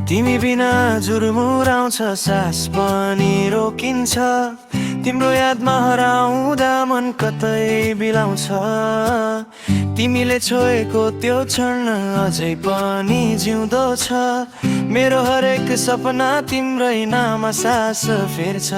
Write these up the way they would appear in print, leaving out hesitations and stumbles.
तिमी बिना जुरमुराउँछ सास पनि रोकिन्छ तिम्रो यादमा हराउँदा मन कतै बिलाउँछ तिमीले छोएको त्यो क्षण अझै पनि जिउँदो छ मेरो हरेक सपना तिम्रै नाममा सास फेर्छ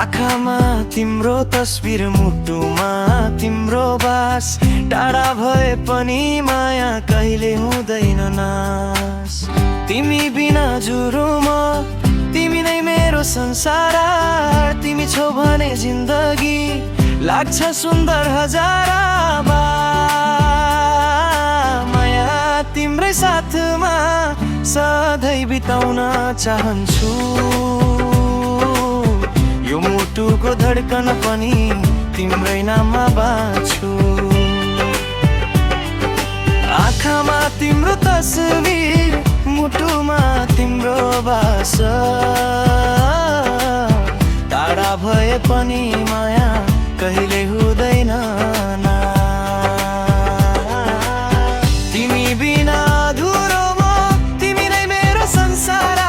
आँखामा तिम्रो तस्बिर मुटुमा तिम्रो बास टाढा भए पनि माया कहिले हुँदैन नास तिमी बिना जुरुम तिमी नै मेरो संसार तिमी छौ भने जिन्दगी लाग्छ सुन्दर हजारा माया तिम्रै साथमा सधैँ बिताउन चाहन्छु यो मुटुको धड्कन पनि तिम्रै नाममा बाँच्छु आँखामा तिम्रो तस्बिर मुटुमा तिम्रो बास टाढा भए पनि माया कहिले हुँदैन तिमी बिना अधुरो म तिमी नै मेरो संसार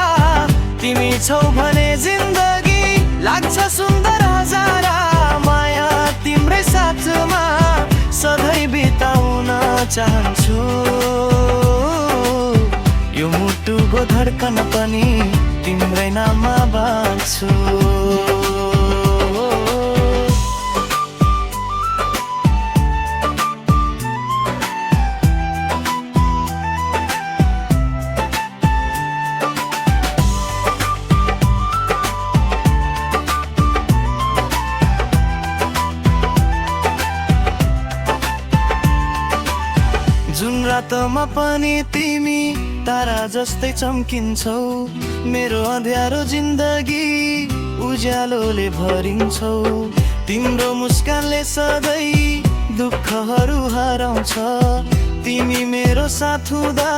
तिमी छौ भने जिन्दगी लाग्छ सुन्दर हजारा माया तिम्रै साथमा सधैँ बिताउन चाहन्छु यो मुटुको धड्कन पनि तिम्रै नाममा बाँच्छु जुन रातमा पनि तिमी तारा जस्तै चम्किन्छौ मेरो अँध्यारो जिन्दगी उज्यालोले भरिन्छौ तिम्रो मुस्कानले सधैँ दुःखहरू हराउँछ तिमी मेरो साथ हुँदा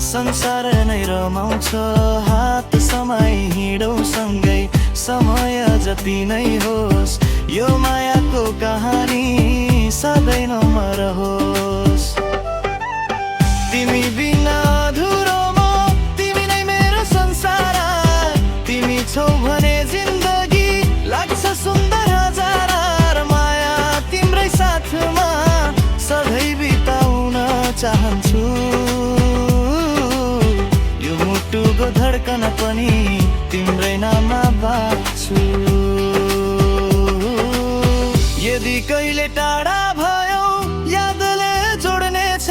संसार नै रमाउँछ हात समाई हिँडौँ सँगै समय जति नै होस् यो मायाको कहानी सधैँ नमरोस् तिमी बिना अधुरो म तिमी नै मेरो संसार तिमी छौ भने जिन्दगी लाग्छ सुन्दर हजारा माया तिम्रै साथमा सधैँ बिताउन चाहन्छु यो मुटुको धड्कन पनि तिम्रै नाममा बाँच्छु यदि कहिले टाढा भयो यादले जोड्ने छ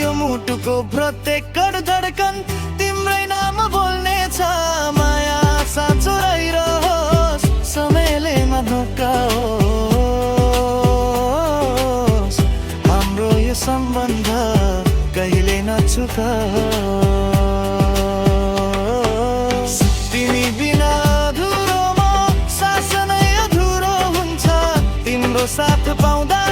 यो मुटुको प्रत्येक धड्कन तिम्रै नाम बोल्ने छ माया साँचो रहिरहोस् समयले नधोकाओस् हाम्रो यो सम्बन्ध कहिले नछुटोस् तिमी बिना अधुरो म सास नै अधुरो हुन्छ तिम्रो साथ पाउँदा